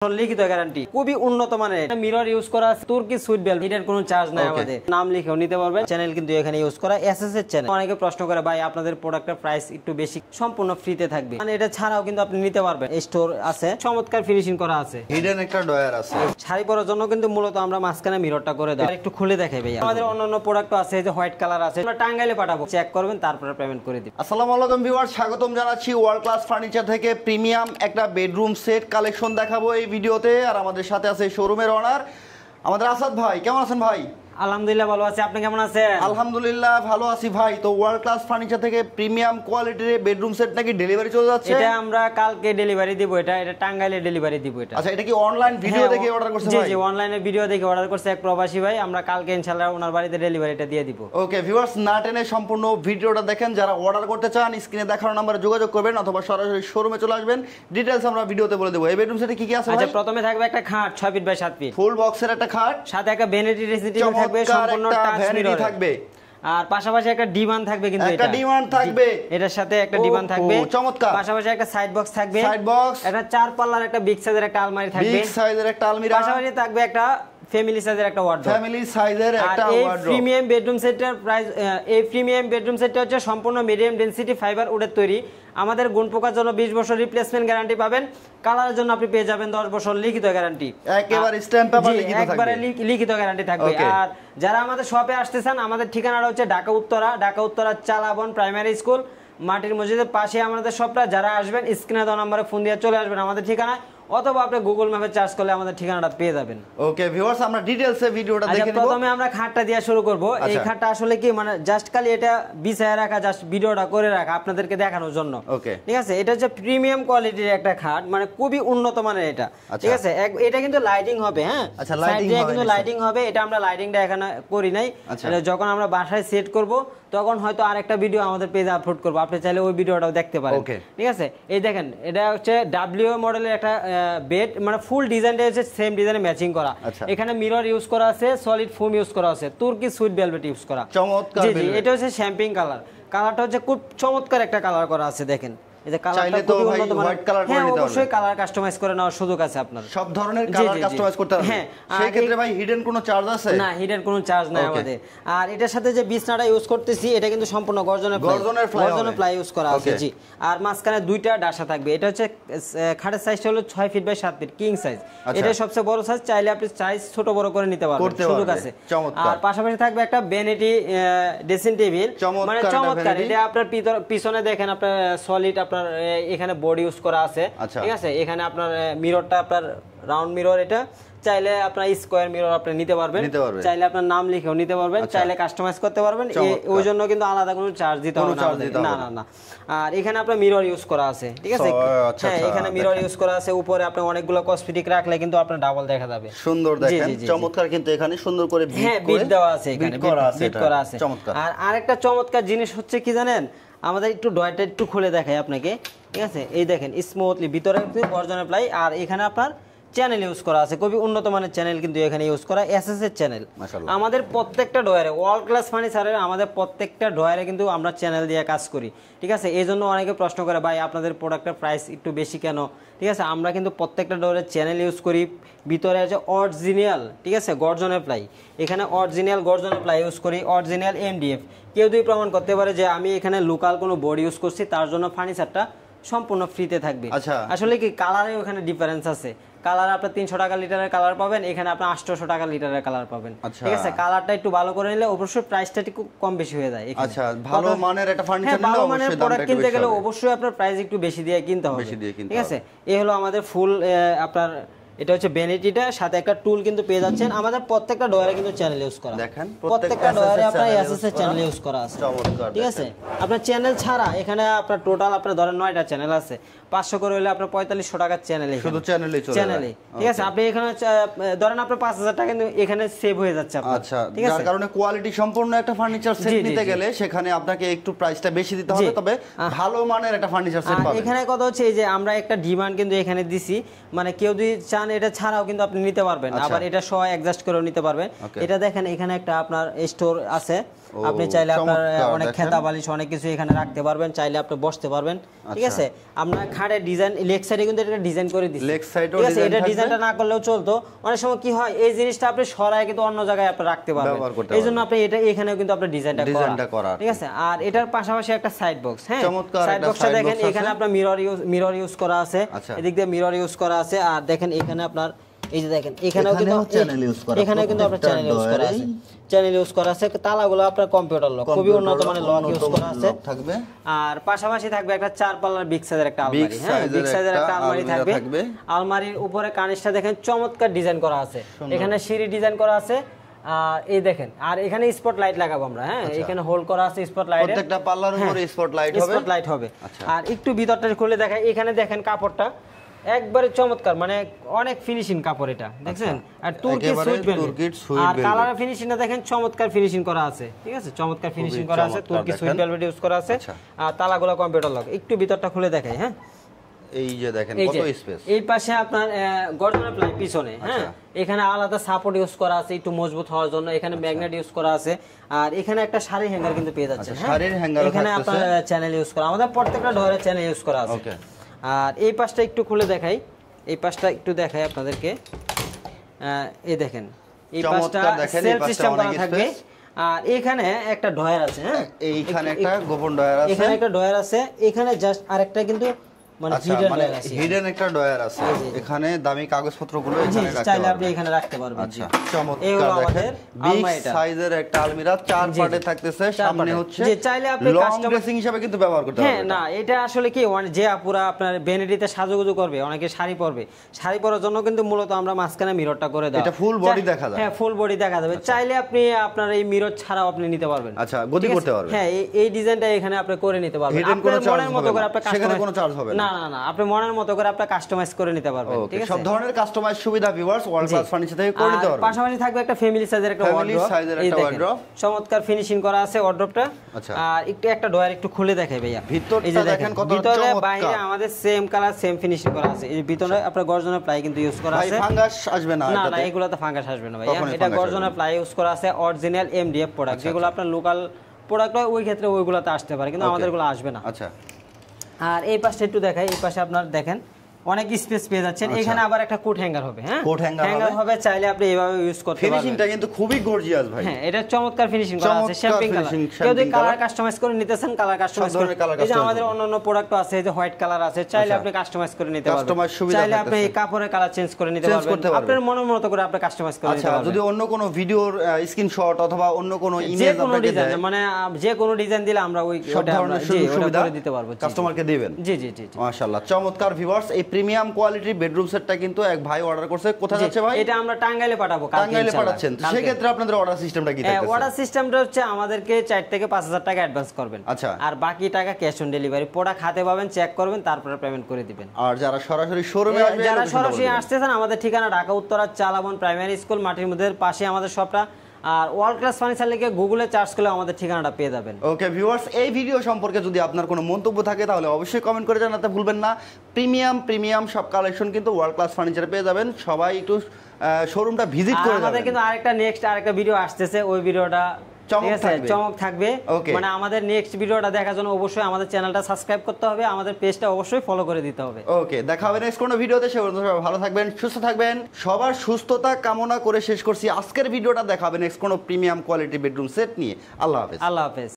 লিখিত গ্যারান্টি খুবই উন্নত মানের মিরর ইউজ করা আছে তুর্কি সুইট বেল এটার কোনো চার্জ নাই আমাদের নাম লিখেও নিতে পারবেন চ্যানেল কিন্তু এখানে ইউজ করা এসএস এর চ্যানেল অনেকে প্রশ্ন করে ভাই আপনাদের প্রোডাক্টের প্রাইস একটু বেশি সম্পূর্ণ ফ্রিতে থাকবে মানে এটা ছাড়াও কিন্তু আপনি নিতে পারবেন স্টোর আছে চমৎকার ফিনিশিং করা আছে হিডেন একটা ডয়ার আছে শাড়ি পরার জন্য কিন্তু মূলত আমরা মাঝখানে মিররটা করে দেই একটু খুলে দেখাই ভাই আমাদের অন্যান্য প্রোডাক্ট আছে যে হোয়াইট কালার আছে আমরা টাঙ্গাইলে পাঠাবো চেক করবেন তারপরে পেমেন্ট করে দিই আসসালামু আলাইকুম ভিউয়ার্স স্বাগতম জানাচ্ছি ওয়ার্ল্ড ক্লাস ফার্নিচার থেকে প্রিমিয়াম একটা বেডরুম সেট কালেকশন দেখাবো এই ভিডিওতে আর আমাদের সাথে আছে শোরুমের ওনার আমাদের আসাদ ভাই কেমন আছেন ভাই আলহামদুলিল্লাহ ভালো আছি আপনি কেমন আছেন আলহামদুলিল্লাহ ভালো আছি ভাই তো ওয়ার্ল্ড ক্লাস ফার্নিচার থেকে প্রিমিয়াম কোয়ালিটির বেডরুম সেট নাকি ডেলিভারি চলে যাচ্ছে এটা আমরা কালকে ডেলিভারি দিব এটা টাঙ্গাইলে ডেলিভারি দিব এটা আচ্ছা এটা কি অনলাইন ভিডিও দেখে অর্ডার করছেন ভাই জি জি অনলাইনে ভিডিও দেখে অর্ডার করছে এক প্রবাসী ভাই আমরা কালকে ইনশাআল্লাহ ওনার বাড়িতে ডেলিভারিটা দিয়ে দিব ওকে ভিউয়ার্স না টেনে সম্পূর্ণ ভিডিওটা দেখেন যারা অর্ডার করতে চান স্ক্রিনে দেখানো নম্বরে যোগাযোগ করবেন অথবা সরাসরি শোরুমে চলে আসবেন ডিটেইলস আমরা ভিডিওতে বলে দেব এই বেডরুম সেটে কি কি আছে ভাই আচ্ছা প্রথমে থাকবে একটা খাট 6 ফিট বাই 7 ফিট ফুল বক্সের একটা খাট সাথে একটা ভ্যানিটি ড্রেসিং টেবিল থাকবে সম্পূর্ণ টাচ মিরর থাকবে আর পাশাপাশি একটা ডিভান থাকবে কিন্তু একটা ডিভান থাকবে এটার সাথে একটা ডিভান থাকবে চমৎকার পাশাপাশি একটা সাইড বক্স থাকবে সাইড বক্স একটা 4 পাল্লার একটা বিগ সাইজের একটা আলমারি থাকবে বিগ সাইজের একটা আলমিরা পাশাপাশি থাকবে একটা ফ্যামিলি সাইজের একটা ওয়ার্ডরোব ফ্যামিলি সাইজের একটা ওয়ার্ডরোব এই প্রিমিয়াম বেডরুম সেটের প্রাইস এই প্রিমিয়াম বেডরুম সেটটা হচ্ছে সম্পূর্ণ মিডিয়াম ডেনসিটি ফাইবার উডের তৈরি আমাদের গুণ পোকার জন্য 20 বছর রিপ্লেসমেন্ট গ্যারান্টি পাবেন কালারের জন্য আপনি পেয়ে যাবেন 10 বছর লিখিত গ্যারান্টি একেবারে স্ট্যাম্প পেপার লিখিত থাকবে একবারে লিখিত গ্যারান্টি থাকবে আর যারা আমাদের শপে আসতে চান আমাদের ঠিকানাটা হচ্ছে ঢাকা উত্তরা চালাবন প্রাইমারি স্কুল মাটির মসজিদের পাশে আমাদের শপটা যারা আসবেন স্ক্রিনে দেওয়া নম্বরে ফোন দিয়ে চলে আসবেন আমাদের ঠিকানায় অথবা আপনি গুগল ম্যাপে সার্চ করলে আমাদের ঠিকানাটা পেয়ে যাবেন ওকে ভিউয়ার্স আমরা ডিটেইলসে ভিডিওটা দেখে নিব প্রথমে আমরা খাটটা দিয়ে শুরু করব এই খাটটা আসলে কি মানে জাস্ট খালি এটা বিছায়া রাখা জাস্ট ভিডিওটা করে রাখা আপনাদেরকে দেখানোর জন্য ওকে ঠিক আছে এটা হচ্ছে প্রিমিয়াম কোয়ালিটির একটা খাট মানে খুবই উন্নত মানের এটা ঠিক আছে এটা কিন্তু লাইটিং হবে হ্যাঁ আচ্ছা লাইটিং কিন্তু লাইটিং হবে এটা আমরা লাইটিংটা এখানে করি নাই এটা যখন আমরা বাসায় সেট করব তখন হয়তো আরেকটা ভিডিও আমাদের পেজে আপলোড করব আপনি চাইলে ওই ভিডিওটাও দেখতে পারেন ঠিক আছে এই দেখেন এটা হচ্ছে ডাব্লিউ মডেলের একটা বেড মানে ফুল ডিজাইনটা হচ্ছে সেম ডিজাইনে ম্যাচিং করা এখানে মিরর ইউজ করা আছে সলিড ফোম ইউজ করা আছে তুর্কি সুইট ভেলভেট ইউজ করা চমৎকার জি এটা হচ্ছে শ্যাম্পিং কালারটা হচ্ছে খুব চমৎকার একটা কালার করা আছে দেখেন এই যে কালারটা খুব উন্নত মানের হোয়াইট কালার করে নিতে হবে অবশ্যই কালার কাস্টমাইজ করে নেওয়ার সুযোগ আছে আপনার সব ধরনের কালার কাস্টমাইজ করতে হবে হ্যাঁ সেই ক্ষেত্রে ভাই হিডেন কোনো চার্জ আছে না হিডেন কোনো চার্জ নাই আমাদের আর এটার সাথে যে বিছনাটা ইউজ করতেছি এটা কিন্তু সম্পূর্ণ গর্জনের প্লাই ইউজ করা আছে জি আর মাঝখানে দুইটা ডাসা থাকবে এটা হচ্ছে খাটের সাইজটা হলো 6 feet by 7 feet king size এটা সবচেয়ে বড় সাইজ চাইলে আপনি সাইজ ছোট বড় করে নিতে পারবেন সুযোগ আছে আর পাশাপাশি থাকবে একটা ভ্যানিটি ড্রেসিং টেবিল মানে চমৎকার এটা আপনার পিছনে দেখেন আপনার সলিড আপনার এখানে বডি ইউজ করা আছে ঠিক আছে এখানে আপনার মিররটা আপনার রাউন্ড মিরর এটা চাইলে আপনার স্কয়ার মিরর আপনি নিতে পারবেন চাইলে আপনার নাম লিখেও নিতে পারবেন চাইলে কাস্টমাইজ করতে পারবেন ওই জন্য কিন্তু আলাদা কোনো চার্জ দিতে হবে না না আর এখানে আপনার মিরর ইউজ করা আছে ঠিক আছে হ্যাঁ এখানে মিরর ইউজ করা আছে উপরে আপনি অনেকগুলো কসমেটিক রাখলে কিন্তু আপনার ডাবল দেখা যাবে সুন্দর দেখেন চমৎকার কিন্তু এখানে সুন্দর করে বিট দেওয়া আছে এখানে বিট করা আছে আর আরেকটা চমৎকার জিনিস হচ্ছে কি জানেন আমাদের একটু ডয়ারটা একটু খুলে দেখাই আপনাকে ঠিক আছে এই দেখেন স্মুথলি ভিতরে অরিজিনাল প্লাই আর এখানে আপনার চ্যানেল ইউজ করা আছে খুবই উন্নত মানের চ্যানেল কিন্তু এখানে ইউজ করা এসএস এর চ্যানেল আমাদের প্রত্যেকটা ডয়ারে ওয়ার্ল্ড ক্লাস ফার্নিচারের আমাদের প্রত্যেকটা ডয়ারে কিন্তু আমরা চ্যানেল দিয়ে কাজ করি ঠিক আছে এই জন্য অনেকে প্রশ্ন করে ভাই আপনাদের প্রোডাক্টের প্রাইস একটু বেশি কেন ঠিক আছে আমরা কিন্তু প্রত্যেকটা ডয়ারে চ্যানেল ইউজ করি ভিতরে আছে অরিজিনাল ঠিক আছে গর্জনের প্লাই এখানে অরিজিনাল গর্জনের প্লাই ইউজ করি অরিজিনাল এমডিএফ কেউ যদি প্রমাণ করতে পারে যে আমি এখানে লোকাল কোনো বোর্ড ইউজ করছি তার জন্য ফার্নিচারটা সম্পূর্ণ ফ্রিতে থাকবে আসলে কি কালারে ওখানে ডিফারেন্স আছে কালার আপনার 300 টাকা লিটারের কালার পাবেন এখানে আপনার 800 টাকা লিটারের কালার পাবেন ঠিক আছে কালারটা একটু ভালো করে নিলে অবশ্যই প্রাইসটা একটু কম বেশি হয়ে যায় আচ্ছা ভালো মানের একটা ফার্নিচার নিলে অবশ্যই দামটা কিনতে গেলে অবশ্যই আপনার প্রাইস একটু বেশি দিয়ে কিনতে হবে ঠিক আছে এই হলো আমাদের ফুল আপনার এটা হচ্ছে ভ্যানিটিটা সাথে একটা টুল কিন্তু পেয়ে যাচ্ছেন আমাদের প্রত্যেকটা ডয়ারে কিন্তু চ্যানেল ইউজ করা দেখেন প্রত্যেকটা ডয়ারে আপনার এসএস এর চ্যানেল ইউজ করা আছে ঠিক আছে আপনার চ্যানেল ছাড়া এখানে আপনার টোটাল আপনার ধরেন 9টা চ্যানেল আছে 500 করে হলে আপনার 4500 টাকার চ্যানেল শুধু চ্যানেলেই চলে চ্যানেলে ঠিক আছে আপনি এখানে ধরেন আপনার 5000 টাকা কিন্তু এখানে সেভ হয়ে যাচ্ছে আপনার আচ্ছা যার কারণে কোয়ালিটি সম্পূর্ণ একটা ফার্নিচার সেট নিতে গেলে সেখানে আপনাকে একটু প্রাইসটা বেশি দিতে হবে তবে ভালো মানের একটা ফার্নিচার সেট পাবেন এখানে কথা হচ্ছে এই যে আমরা একটা ডিমান্ড কিন্তু এখানে দিছি মানে কেউ যদি চান এটা ছাড়াও কিন্তু আপনি নিতে পারবেন, আবার এটা সহ অ্যাডজাস্ট করেও নিতে পারবেন। এটা দেখেন এখানে একটা আপনার স্টোর আছে, আপনি চাইলে আপনার অনেক খেতা বালিশ অনেক কিছু এখানে রাখতে পারবেন, চাইলে আপনি বসতে পারবেন, ঠিক আছে। আপনার খাটের ডিজাইন লেগ সাইডে কিন্তু এটা ডিজাইন করে দিচ্ছি, ঠিক আছে। এটা ডিজাইনটা না করলেও চলতো, অনেক সময় কি হয় এই জিনিসটা আপনি সরায় কিন্তু অন্য জায়গায় আপনি রাখতে পারবেন, এইজন্য আপনি এটা এখানেও কিন্তু আপনি ডিজাইনটা করা, ঠিক আছে। আর এটার পাশাপাশি একটা সাইড বক্স, হ্যাঁ সাইড বক্সটা দেখেন এখানে আপনার মিরর ইউজ করা আছে, এদিক দিয়ে মিরর ইউজ করা আছে। আর দেখেন এখানে আপনার এই যে দেখেন এখানেও কিন্তু চ্যানেল ইউজ করা, এখানে কিন্তু আপনার চ্যানেল ইউজ করা আছে, চ্যানেল ইউজ করা আছে। তালাগুলো আপনার কম্পিউটার লক, খুবই উন্নত মানের লক ইউজ করা আছে থাকবে। আর পাশাপাশি থাকবে একটা 4 পাল্লার বিগ সাইজের একটা আলমারি, হ্যাঁ বিগ সাইজের একটা আলমারি থাকবে। আলমারির উপরে কানিসটা দেখেন চমৎকার ডিজাইন করা আছে, এখানে সিঁড়ি ডিজাইন করা আছে। এই দেখেন, আর এখানে স্পট লাইট লাগাবো আমরা, হ্যাঁ এখানে হোল্ড করা আছে স্পট লাইট, প্রত্যেকটা পাল্লার উপরে স্পট লাইট হবে। আর একটু ভিতরটা খুলে দেখাই, এখানে দেখেন কাপড়টা একবারে চমৎকার, মানে অনেক ফিনিশিং কাপড় এটা দেখছেন। আর তুর্কি সুইট ভেলভেট, আর কালার ফিনিশিংটা দেখেন চমৎকার ফিনিশিং করা আছে, ঠিক আছে, চমৎকার ফিনিশিং করা আছে, তুর্কি সুইট ভেলভেট ইউজ করা আছে। আর তালাগুলো কম্পিউটার লক। একটু ভিতরটা খুলে দেখাই, হ্যাঁ এই যে দেখেন কত স্পেস। এই পাশে আপনার গর্জনের প্লাই পিছনে, হ্যাঁ এখানে আলাদা সাপোর্ট ইউজ করা আছে একটু মজবুত হওয়ার জন্য, এখানে ম্যাগনেট ইউজ করা আছে। আর এখানে একটা শাড়ি হ্যাঙ্গার কিন্তু পেয়ে যাচ্ছে, শাড়ির হ্যাঙ্গার, এখানে আপনার চ্যানেল ইউজ করা, আমাদের প্রত্যেকটা ডোরের চ্যানেল ইউজ করা আছে। আর এই পাশটা একটু খুলে দেখাই, এই পাশটা একটু দেখাই আপনাদেরকে। এই দেখেন এই পাশটা সেলফ সিস্টেম করা থাকবে। আর এখানে একটা ডয়ার আছে, হ্যাঁ এইখানে একটা গোপন ডয়ার আছে, এখানে একটা ডয়ার আছে, এখানে জাস্ট আরেকটা কিন্তু মানে হিডেন একটা ডয়ার আছে, এখানে দামি কাগজপত্রগুলো এখানে রাখতে চাইলে আপনি এখানে রাখতে পারবেন। আচ্ছা চমৎকার, দেখেন বিগ সাইজের একটা আলমিরা 4 পার্টে থাকতেছে, সামনে হচ্ছে যে চাইলে আপনি কাস্টম ড্রেসিং হিসেবে কিন্তু ব্যবহার করতে পারবেন। হ্যাঁ না এটা আসলে কি যে আপুরা আপনার ভ্যানিটিতে সাজুগুজু করবে, অনেকে শাড়ি পরবে, শাড়ি পরার জন্য কিন্তু মূলত আমরা মাঝখানে মিররটা করে দেব, এটা ফুল বডি দেখা যাবে, হ্যাঁ ফুল বডি দেখা যাবে। চাইলে আপনি আপনার এই মিরর ছাড়াও আপনি নিতে পারবেন, আচ্ছা গদি করতে পারবেন, হ্যাঁ এই ডিজাইনটা এখানে আপনি করে নিতে পারবেন, আপনার মনের মতো করে আপনি সেখানে কোনো চার্জ হবে না, না না আপনি মনের মতো করে আপনি কাস্টমাইজ করে নিতে পারবেন, ঠিক আছে। সব ধরনের কাস্টমাইজ সুবিধা ভিউয়ার্স ওয়ার্ল্ড ক্লাস ফার্নিচার থেকে করে নিতে পারবেন। পাশাপাশি থাকবে একটা ফ্যামিলি সাইজের একটা ওয়ার্ড্রপ, চমৎকার ফিনিশিং করা আছে ওয়ার্ড্রপটা। আর একটু একটা ডয়ার একটু খুলে দেখাই ভাইয়া, ভিতরটা দেখেন কত চমৎকার, ভিতরে বাইরে আমাদের সেম কালার সেম ফিনিশিং করা আছে। এই ভিতরে আপনার গর্জনের প্লাই কিন্তু ইউজ করা আছে, ভাই ফাঙ্গাস আসবে না, না না এগুলোতে ফাঙ্গাস আসবে না ভাইয়া। এটা গর্জনের প্লাই ইউজ করা আছে, অরিজিনাল এমডিএফ প্রোডাক্ট, যেগুলো আপনার লোকাল প্রোডাক্ট হয় ওই ক্ষেত্রে ওইগুলোতে আসতে পারে, কিন্তু আমাদেরগুলো আসবে না। আচ্ছা আর এই পাশে একটু দেখাই, এই পাশে আপনার দেখেন অনেক স্পেস পেয়ে যাচ্ছেন। এখানে আবার একটা কোট হ্যাঙ্গার হবে, হ্যাঁ কোট হ্যাঙ্গার হবে, চাইলে আপনি এইভাবে ইউজ করতে পারবেন। ফিনিশিংটা কিন্তু খুবই গর্জিয়াস ভাই, হ্যাঁ এটা চমৎকার ফিনিশিং করা আছে, শ্যাম্পিং কালার। কেউ যদি কালার কাস্টমাইজ করে নিতেছেন কালার কাস্টমাইজ করে, এই যে আমাদের অন্যান্য প্রোডাক্ট আছে, এই যে হোয়াইট কালার আছে, চাইলে আপনি কাস্টমাইজ করে নিতে পারবেন, চাইলে আপনি এই কাপড়ের কালার চেঞ্জ করে নিতে পারবেন, আপনার মনের মতো করে আপনি কাস্টমাইজ করে নিতে পারবেন। যদি অন্য কোনো ভিডিওর স্ক্রিনশট অথবা অন্য কোনো ইমেজ আপনাকে দেয়, মানে যে কোনো ডিজাইন দিলে আমরা ওটা করে দিতে পারবো, কাস্টমারকে দিবেন। জি জি জি মাশাআল্লাহ চমৎকার ভিউয়ার্স, এই প্রিমিয়াম কোয়ালিটির বেডরুম সেটটা কিন্তু এক ভাই অর্ডার করছে। কোথায় যাচ্ছে ভাই? এটা আমরা টাঙ্গাইলে পাঠাবো, টাঙ্গাইলে পাঠাচ্ছেন। সেই ক্ষেত্রে আপনাদের অর্ডার সিস্টেমটা কি থাকবে? অর্ডার সিস্টেমটা হচ্ছে আমাদেরকে 4 থেকে 5000 টাকা অ্যাডভান্স করবেন, আচ্ছা, আর বাকি টাকা ক্যাশ অন ডেলিভারি, প্রোডাক্ট হাতে পাবেন, চেক করবেন, তারপরে পেমেন্ট করে দিবেন। আর যারা সরাসরি শোরুমে আসবে, যারা সরাসরি আসতেছেন, আমাদের ঠিকানা ঢাকা উত্তরা চালাবন প্রাইমারি স্কুল মাটির মধ্যে পাশে আমাদের শপটা। আর ওয়ার্ল্ড ক্লাস ফার্নিচার লিখে গুগলে সার্চ করলে আমাদের ঠিকানাটা পেয়ে যাবেন। ওকে ভিউয়ার্স, এই ভিডিও সম্পর্কে যদি আপনার কোনো মন্তব্য থাকে তাহলে অবশ্যই কমেন্ট করে জানাতে ভুলবেন না। প্রিমিয়াম সব কালেকশন কিন্তু ওয়ার্ল্ড ক্লাস ফার্নিচারে পেয়ে যাবেন। সবাই একটু শোরুমটা ভিজিট করে যাবেন। আমাদের কিন্তু আরেকটা ভিডিও আসতেছে, ওই ভিডিওটা চমক থাকবে। মানে আমাদের নেক্সট ভিডিওটা দেখার জন্য অবশ্যই আমাদের চ্যানেলটা সাবস্ক্রাইব করতে হবে, আমাদের পেজটা অবশ্যই ফলো করে দিতে হবে। ওকে, দেখা হবে নেক্সট কোনো ভিডিওতে। সে পর্যন্ত সবাই ভালো থাকবেন, সুস্থ থাকবেন। সবার সুস্থতা কামনা করে শেষ করছি আজকের ভিডিওটা। দেখা হবে নেক্সট কোনো প্রিমিয়াম কোয়ালিটি বেডরুম সেট নিয়ে। আল্লাহ হাফেজ। আল্লাহ হাফেজ।